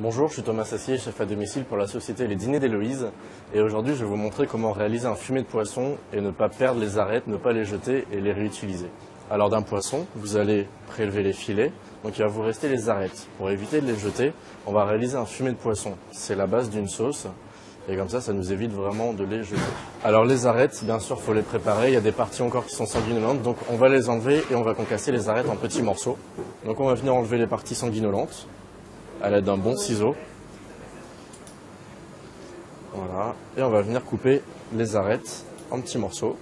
Bonjour, je suis Thomas Sassier, chef à domicile pour la société Les Dîners d'Héloïse. Et aujourd'hui, je vais vous montrer comment réaliser un fumet de poisson et ne pas perdre les arêtes, ne pas les jeter et les réutiliser. Alors d'un poisson, vous allez prélever les filets, donc il va vous rester les arêtes. Pour éviter de les jeter, on va réaliser un fumet de poisson. C'est la base d'une sauce et comme ça nous évite vraiment de les jeter. Alors les arêtes, bien sûr, il faut les préparer. Il y a des parties encore qui sont sanguinolentes, donc on va les enlever et on va concasser les arêtes en petits morceaux. Donc on va venir enlever les parties sanguinolentes à l'aide d'un bon ciseau. Voilà. Et on va venir couper les arêtes en petits morceaux.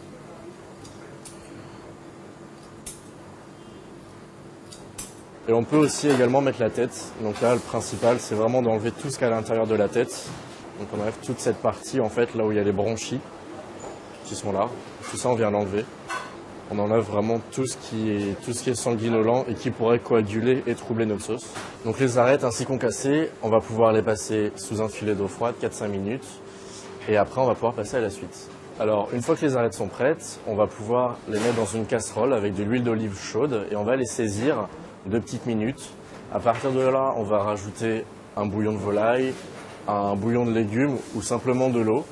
Et on peut aussi également mettre la tête. Donc là, le principal, c'est vraiment d'enlever tout ce qu'il y a à l'intérieur de la tête. Donc on enlève toute cette partie, en fait, là où il y a les bronchies qui sont là. Tout ça, on vient l'enlever. On enlève vraiment tout ce qui est sanguinolent et qui pourrait coaguler et troubler notre sauce. Donc les arêtes ainsi concassées, on va pouvoir les passer sous un filet d'eau froide, 4-5 minutes. Et après, on va pouvoir passer à la suite. Alors, une fois que les arêtes sont prêtes, on va pouvoir les mettre dans une casserole avec de l'huile d'olive chaude et on va les saisir 2 petites minutes. À partir de là, on va rajouter un bouillon de volaille, un bouillon de légumes ou simplement de l'eau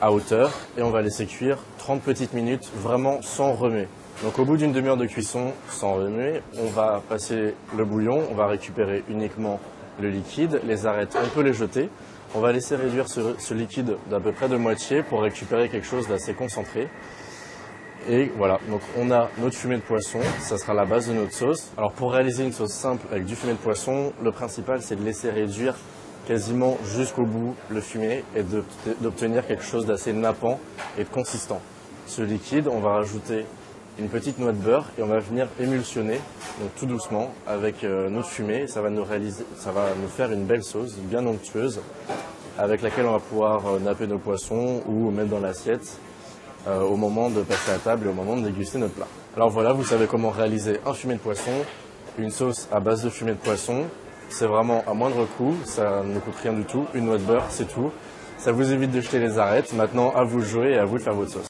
à hauteur et on va laisser cuire 30 petites minutes vraiment sans remuer. Donc au bout d'une demi-heure de cuisson sans remuer, on va passer le bouillon, on va récupérer uniquement le liquide, les arêtes on peut les jeter. On va laisser réduire ce liquide d'à peu près de moitié pour récupérer quelque chose d'assez concentré. Et voilà, donc on a notre fumet de poisson, ça sera la base de notre sauce. Alors pour réaliser une sauce simple avec du fumet de poisson, le principal c'est de laisser réduire quasiment jusqu'au bout le fumet et d'obtenir quelque chose d'assez nappant et de consistant. Ce liquide, on va rajouter une petite noix de beurre et on va venir émulsionner, donc tout doucement, avec notre fumet. Ça va nous faire une belle sauce, bien onctueuse, avec laquelle on va pouvoir napper nos poissons ou mettre dans l'assiette au moment de passer à table et au moment de déguster notre plat. Alors voilà, vous savez comment réaliser un fumet de poisson, une sauce à base de fumet de poisson. C'est vraiment à moindre coût, ça ne coûte rien du tout, une noix de beurre, c'est tout. Ça vous évite de jeter les arêtes. Maintenant, à vous de jouer et à vous de faire votre sauce.